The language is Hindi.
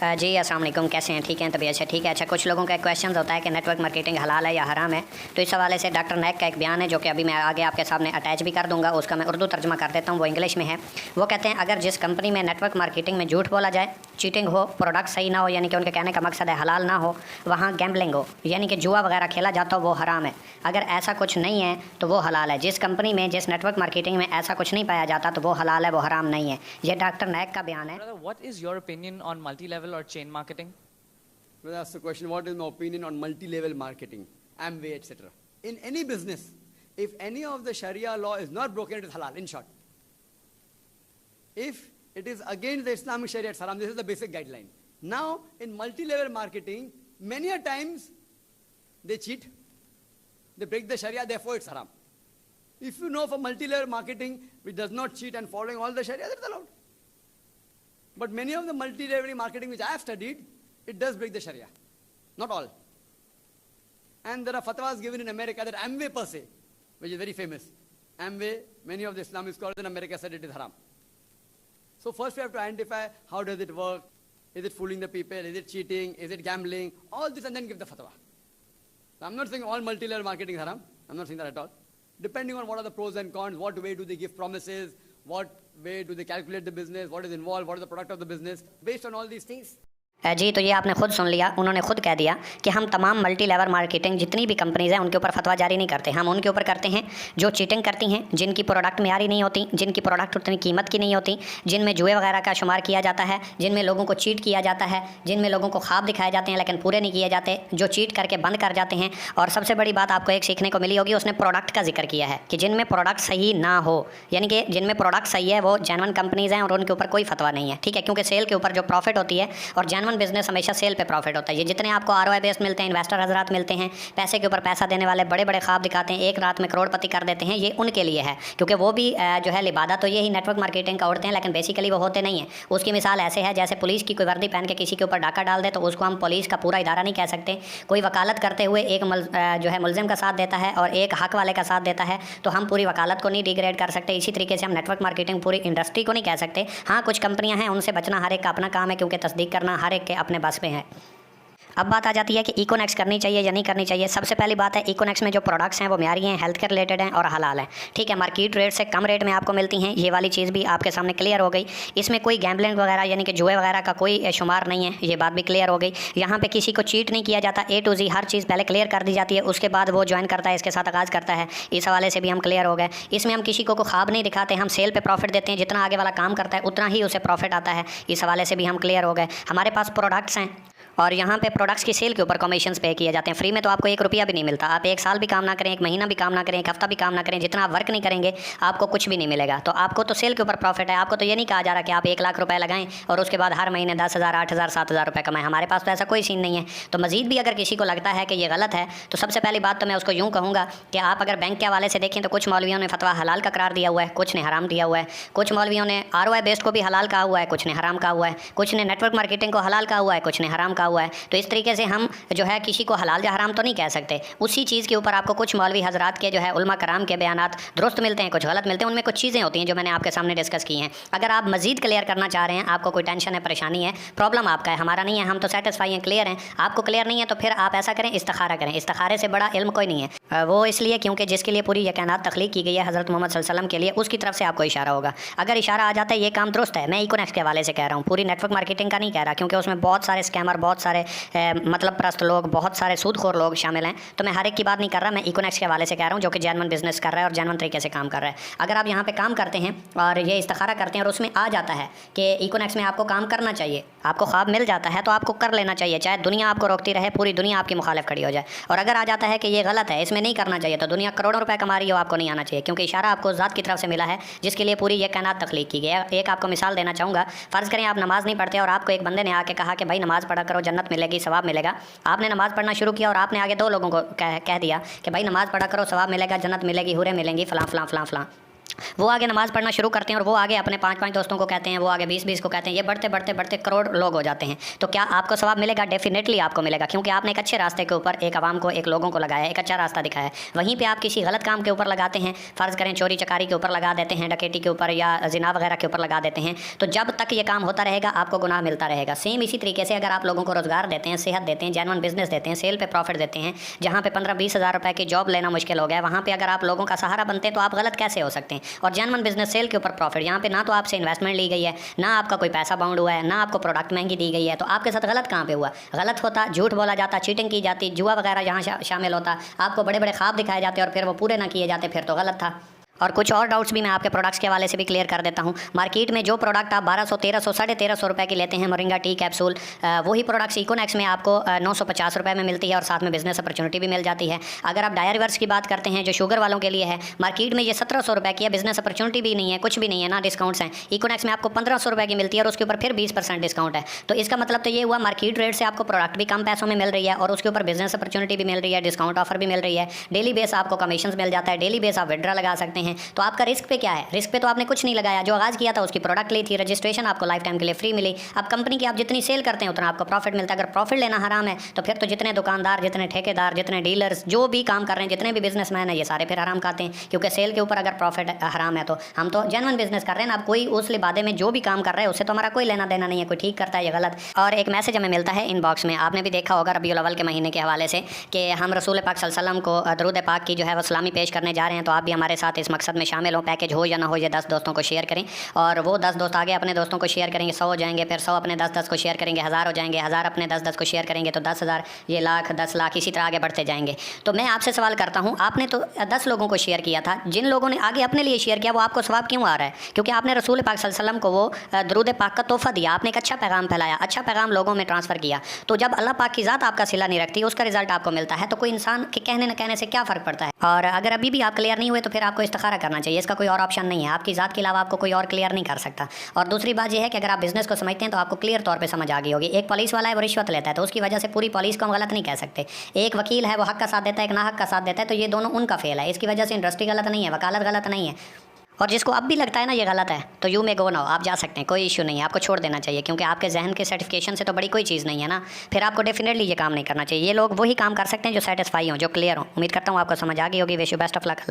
जी अस्सलाम वालेकुम, कैसे हैं? ठीक हैं? तबीयत से ठीक है? अच्छा, कुछ लोगों का एक क्वेश्चन होता है कि नेटवर्क मार्केटिंग हलाल है या हराम है। तो इस हवाले से डॉक्टर नैक का एक बयान है जो कि अभी मैं आगे आपके सामने अटैच भी कर दूंगा। उसका मैं उर्दू तर्जमा कर देता हूँ, वो इंग्लिश में है। वो कहते हैं अगर जिस कंपनी में नेटवर्क मार्केटिंग में झूठ बोला जाए, चीटिंग हो, प्रोडक्ट सही ना हो, यानी कि उनके कहने का मकसद है हलाल ना हो, वहाँ गैम्बलिंग हो यानी कि जुआ वगैरह खेला जाता हो, वो हराम है। अगर ऐसा कुछ नहीं है तो वो हलाल है। जिस कंपनी में, जिस नेटवर्क मार्केटिंग में ऐसा कुछ नहीं पाया जाता तो वो हलाल है, वो हराम नहीं है। ये डॉक्टर नैक का बयान है। Brother, what is your opinion on multi-level or chain marketing? Well, that's the question. What is my opinion on multi-level marketing, Amway, etc.? In any business, if any of the Sharia law is not broken, it is halal, in short. If it is against the Islamic Sharia, it's haram. This is the basic guideline. Now, in multi-level marketing, many a times they cheat, they break the Sharia, therefore it's haram. If you know for multi-level marketing which does not cheat and following all the Sharia, that's allowed. But many of the multi-level marketing which I have studied, it does break the Sharia. Not all. And there are fatwas given in America that Amway per se, which is very famous. Amway, many of the Islamic scholars in America said it is haram. So first we have to identify how does it work. Is it fooling the people? Is it cheating? Is it gambling? All this and then give the fatwa. So I'm not saying all multi-level marketing is haram. I'm not saying that at all. Depending on what are the pros and cons, what way do they give promises, what way do they calculate the business, what is involved, what is the product of the business. Based on all these things, जी, तो ये आपने खुद सुन लिया, उन्होंने खुद कह दिया कि हम तमाम मल्टी लेवल मार्केटिंग जितनी भी कंपनीज़ हैं उनके ऊपर फतवा जारी नहीं करते। हम उनके ऊपर करते हैं जो चीटिंग करती हैं, जिनकी प्रोडक्ट मियारी नहीं होती, जिनकी प्रोडक्ट उतनी कीमत की नहीं होती, जिनमें जुए वगैरह का शुमार किया जाता है, जिनमें लोगों को चीट किया जाता है, जिनमें लोगों को ख्वाब दिखाए जाते हैं लेकिन पूरे नहीं किए जाते, जो चीट करके बंद कर जाते हैं। और सबसे बड़ी बात आपको एक सीखने को मिली होगी, उसने प्रोडक्ट का जिक्र किया है कि जिनमें प्रोडक्ट सही ना हो, यानी कि जिनमें प्रोडक्ट सही है वो जेन्युइन कंपनीज़ हैं और उनके ऊपर कोई फतवा नहीं है। ठीक है, क्योंकि सेल के ऊपर जो प्रॉफिट होती है और जेन्युइन बिजनेस हमेशा सेल पे प्रॉफिट होता है। ये जितने आपको आरओआई बेस्ड मिलते हैं, इन्वेस्टर हजरात मिलते हैं, पैसे के ऊपर पैसा देने वाले बड़े बड़े ख्वाब दिखाते हैं, एक रात में करोड़पति कर देते हैं, ये उनके लिए है। क्योंकि वो भी जो है लिबादा तो यही नेटवर्क मार्केटिंग का उड़ते हैं लेकिन बेसिकली वो होते नहीं है। उसकी मिसाल ऐसे है जैसे पुलिस की कोई वर्दी पहन के किसी के ऊपर डाका डाल दे तो उसको हम पुलिस का पूरा इदारा नहीं कह सकते। कोई वकालत करते हुए एक जो है मुलजिम का साथ देता है और एक हक वाले का साथ देता है तो हम पूरी वकालत को नहीं डिग्रेड कर सकते। इसी तरीके से हम नेटवर्क मार्केटिंग पूरी इंडस्ट्री को नहीं कह सकते। हाँ, कुछ कंपनियां हैं, उनसे बचना हर एक का अपना काम है क्योंकि तस्दीक करना हर एक के अपने बस में है। अब बात आ जाती है कि इकोनेक्स करनी चाहिए या नहीं करनी चाहिए। सबसे पहली बात है, इकोनेक्स में जो प्रोडक्ट्स हैं वो म्यारी हैं, हेल्थ के रिलेटेड हैं और हलाल हैं। ठीक है, मार्केट रेट से कम रेट में आपको मिलती हैं, ये वाली चीज़ भी आपके सामने क्लियर हो गई। इसमें कोई गैम्बलिंग वगैरह यानी कि जुए वगैरह का कोई शुमार नहीं है, ये बात भी क्लियर हो गई। यहाँ पे किसी को चीट नहीं किया जाता, A to Z हर चीज़ पहले क्लियर कर दी जाती है, उसके बाद वो ज्वाइन करता है, इसके साथ आगाज़ करता है। इस हवाले से भी हम क्लियर हो गए। इसमें हम किसी को ख्वाब नहीं दिखाते, हम सेल पर प्रॉफिट देते हैं, जितना आगे वाला काम करता है उतना ही उसे प्रॉफिट आता है। इस हवाले से भी हम क्लियर हो गए। हमारे पास प्रोडक्ट्स हैं और यहाँ पे प्रोडक्ट्स की सेल के ऊपर कमीशंस पे किए जाते हैं। फ्री में तो आपको 1 रुपया भी नहीं मिलता। आप 1 साल भी काम ना करें, 1 महीना भी काम ना करें, 1 हफ्ता भी काम ना करें, जितना आप वर्क नहीं करेंगे आपको कुछ भी नहीं मिलेगा। तो आपको तो सेल के ऊपर प्रॉफिट है। आपको तो ये नहीं कहा जा रहा कि आप 1 लाख रुपए लगाएं और उसके बाद हर महीने 10,000, 8,000, 7,000 रुपये कमाएं। हमारे पास तो ऐसा कोई सीन नहीं है। तो मजीद भी अगर किसी को लगता है कि ये गलत है तो सबसे पहली बात तो मैं उसको यूँ कहूँगा कि आप अगर बैंक के हवाले से देखें तो कुछ मौलवियों ने फतवा हलाल का करार दिया हुआ है, कुछ ने हराम दिया हुआ है। कुछ मौलवियों ने आरओआई बेस्ड को भी हलाल कहा हुआ है, कुछ ने हराम कहा हुआ है। कुछ ने नेटवर्क मार्केटिंग को हलाल कहा हुआ है, कुछ ने हराम कहा हुआ है। तो इस तरीके से हम जो है किसी को हलाल या हराम तो नहीं कह सकते। उसी चीज़ के ऊपर आपको कुछ मौलवी हजरात के जो है उलमा कराम के बयानात दुरुस्त मिलते हैं, कुछ गलत मिलते हैं। उनमें कुछ चीज़ें होती हैं जो मैंने आपके सामने डिस्कस की हैं। अगर आप मजीद क्लियर करना चाह रहे हैं, आपको कोई टेंशन है, परेशानी है, प्रॉब्लम आपका है, हमारा नहीं है, हम तो सेटिस्फाई हैं, क्लियर हैं। आपको क्लियर नहीं है तो फिर आप ऐसा करें, इस्तिखारा करें। इस्तिखारे से बड़ा इल्म कोई नहीं है। वो इसलिए क्योंकि जिसके लिए पूरी ये कायनात तख्लीक की गई है हज़रत मोहम्मद सल्लल्लाहु अलैहि वसल्लम के लिए, उसकी तरफ से आपको इशारा होगा। अगर इशारा आ जाता है ये काम दुरुस्त है, मैं इकोनेक्स के हवाले से कह रहा हूँ, पूरी नेटवर्क मार्केटिंग का नहीं कह रहा, क्योंकि उसमें बहुत सारे स्कैमर, बहुत सारे मतलब प्रस्त लोग, बहुत सारे सूदखोर लोग शामिल हैं। तो मैं हर एक की बात नहीं कर रहा, मैं इकोनेक्स के हवाले से कह रहा हूँ जो कि जेन्युइन बिजनेस कर रहा है और जेन्युइन तरीके से काम कर रहा है। अगर आप यहाँ पे काम करते हैं और ये इस्तिखारा करते हैं और उसमें आ जाता है कि इकोनेक्स में आपको काम करना चाहिए, आपको ख्वाब मिल जाता है तो आपको कर लेना चाहिए, चाहे दुनिया आपको रोकती रहे, पूरी दुनिया आपकी मुखालिफ खड़ी हो जाए। और अगर आ जाता है कि ये गलत है, इसमें नहीं करना चाहिए, तो दुनिया करोड़ों रुपए कमा रही हो, आपको नहीं आना चाहिए, क्योंकि इशारा आपको ज़ात की तरफ से मिला है जिसके लिए पूरी ये कायनात तख्लीक की गई है। एक आपको मिसाल देना चाहूँगा। फ़र्ज़ करें आप नमाज़ नहीं पढ़ते और आपको एक बंदे ने आके कहा कि भाई नमाज़ पढ़ा करो, जन्नत मिलेगी, सवाब मिलेगा। आपने नमाज़ पढ़ना शुरू किया और आपने आगे 2 लोगों को कह दिया कि भाई नमाज़ पढ़ा करो, सवाब मिलेगा, जन्नत मिलेगी, हुरें मिलेंगी, फ़लाँ फ़लाँ फ़लाँ फ़लाँ। वो आगे नमाज़ पढ़ना शुरू करते हैं और वो आगे अपने 5-5 दोस्तों को कहते हैं, वो आगे 20-20 को कहते हैं, ये बढ़ते बढ़ते बढ़ते करोड़ लोग हो जाते हैं। तो क्या आपको सवाब मिलेगा? डेफिनेटली आपको मिलेगा, क्योंकि आपने एक अच्छे रास्ते के ऊपर एक आवाम को, एक लोगों को लगाया, एक अच्छा रास्ता दिखाया है। वहीं पर आप किसी गलत काम के ऊपर लगाते हैं, फ़र्ज़ करें चोरी चकारी के ऊपर लगा देते हैं, डकैती के ऊपर या ज़िना वगैरह के ऊपर लगा देते हैं, तो जब तक ये काम होता रहेगा आपको गुनाह मिलता रहेगा। सेम इसी तरीके से अगर आप लोगों को रोज़गार देते हैं, सेहत देते हैं, जेन्युइन बिजनेस देते हैं, सेल पे प्रॉफिट देते हैं, जहाँ पे 15-20 हज़ार रुपए की जॉब लेना मुश्किल हो गया, वहाँ पे अगर आप लोगों का सहारा बनते हैं तो आप गलत कैसे हो सकते हैं? और जेन्युइन बिजनेस सेल के ऊपर प्रॉफिट, यहाँ पे ना तो आपसे इन्वेस्टमेंट ली गई है, ना आपका कोई पैसा बाउंड हुआ है, ना आपको प्रोडक्ट महंगी दी गई है, तो आपके साथ गलत कहाँ पे हुआ? गलत होता, झूठ बोला जाता, चीटिंग की जाती, जुआ वगैरह यहाँ शामिल होता, आपको बड़े बड़े ख्वाब दिखाए जाते और फिर वो पूरे ना किए जाते, फिर तो गलत था। और कुछ और डाउट्स भी मैं आपके प्रोडक्ट्स के हवाले से भी क्लियर कर देता हूँ। मार्केट में जो प्रोडक्ट आप 1200, 1300, 1350 रुपये की लेते हैं, मोरिंगा टी कैप्सूल, वही प्रोडक्ट्स इकोनेक्स में आपको 950 रुपये में मिलती है और साथ में बिजनेस अपॉर्चुनिटी भी मिल जाती है। अगर आप डायरिवर्स की बात करते हैं जो शुगर वालों के लिए है, मार्केट में ये 1700 रुपये की है, बिजनेस अपॉर्चुनिटी भी नहीं है, कुछ भी नहीं है, ना डिस्काउंट्स हैं। इकोनेक्स में आपको 1500 रुपये की मिलती है और उसके ऊपर फिर 20% डिस्काउंट है। तो इसका मतलब तो ये हुआ मार्केट रेट से आपको प्रोडक्ट भी कम पैसों में मिल रही है और उसके ऊपर बिजनेस अपॉर्चुनिटी भी मिल रही है, डिस्काउंट ऑफर भी मिल रही है, डेली बेस आपको कमीशन मिल जाता है, डेली बेस आप विड्रा लगा सकते हैं। तो आपका रिस्क पे क्या है? रिस्क पे तो आपने कुछ नहीं लगाया, जो आगाज किया था उसकी प्रोडक्ट ली थी, रजिस्ट्रेशन आपको लाइफ टाइम के लिए फ्री मिली। अब कंपनी की आप जितनी सेल करते हैं उतना आपको प्रॉफिट मिलता है। अगर प्रॉफिट लेना हराम है तो फिर तो जितने दुकानदार, जितने ठेकेदार, जितने डीलर्स जो भी काम कर रहे हैं, जितने भी बिजनेसमैन हैं, ये सारे फिर हराम खाते हैं, क्योंकि सेल के ऊपर अगर प्रॉफिट हराम है तो हम तो जेन्युइन बिजनेस कर रहे हैं ना। अब कोई उस लिबादे में जो भी काम कर रहा है उससे तो हमारा कोई लेना देना नहीं है, कोई ठीक करता है या गलत। और एक मैसेज हमें मिलता है इनबॉक्स में, आपने भी देखा होगा रबीउल अव्वल के महीने के हवाले से कि हम रसूल पाक सल्लल्लाहु अलैहि वसल्लम को दरूद पाक की जो है वो सलामी पेश करने जा रहे हैं। तो आप भी हमारे साथ इस मकसद में शामिल हो, पैकेज हो या ना हो, ये 10 दोस्तों को शेयर करें और वो 10 दोस्त आगे अपने दोस्तों को शेयर करेंगे, 100 हो जाएंगे, फिर 100 अपने 10-10 को शेयर करेंगे, 1000 हो जाएंगे, 1000 अपने 10-10 को शेयर करेंगे तो 10,000, ये लाख, 10 लाख, इसी तरह आगे बढ़ते जाएंगे। तो मैं आपसे सवाल करता हूँ, आपने तो 10 लोगों को शेयर किया था, जिन लोगों ने आगे अपने लिए शेयर किया वो आपको सवाब क्यों आ रहा है? क्योंकि आपने रसूल पाक सल्लल्लाहु अलैहि वसल्लम को वो दरूद पाक का तोहफा दिया, आपने एक अच्छा पैगाम फैलाया, अच्छा पैगाम लोगों में ट्रांसफ़र किया। तो जब अल्लाह पाक की ज़ात आपका सिला नहीं रखती, उसका रिजल्ट आपको मिलता है, तो कोई इंसान के कहने न कहने से क्या फ़र्क पड़ता है? और अगर अभी भी आप क्लियर नहीं हुए तो फिर आपको इस्तिखारा करना चाहिए, इसका कोई और ऑप्शन नहीं है। आपकी ज़ात के अलावा आपको कोई और क्लियर नहीं कर सकता। और दूसरी बात यह है कि अगर आप बिजनेस को समझते हैं तो आपको क्लियर तौर पे समझ आ गई होगी। एक पुलिस वाला है वो रिश्वत लेता है तो उसकी वजह से पूरी पुलिस को हम गलत नहीं कह सकते। एक वकील है वो हक का साथ देता है, एक नाहक का साथ देता है, तो ये दोनों उनका फेल है, इसकी वजह से इंडस्ट्री गलत नहीं है, वकालत गलत नहीं है। और जिसको अब भी लगता है ना ये गलत है तो यू में गो नाउ, आप जा सकते हैं, कोई इशू नहीं है, आपको छोड़ देना चाहिए, क्योंकि आपके जहन के सर्टिफिकेशन से तो बड़ी कोई चीज़ नहीं है ना। फिर आपको डेफिनेटली ये काम नहीं करना चाहिए। ये लोग वही काम कर सकते हैं जो सेटिस्फाई हों, जो क्लियर हों। उम्मीद करता हूँ आपको समझ आ गई होगी। Wish you best of luck.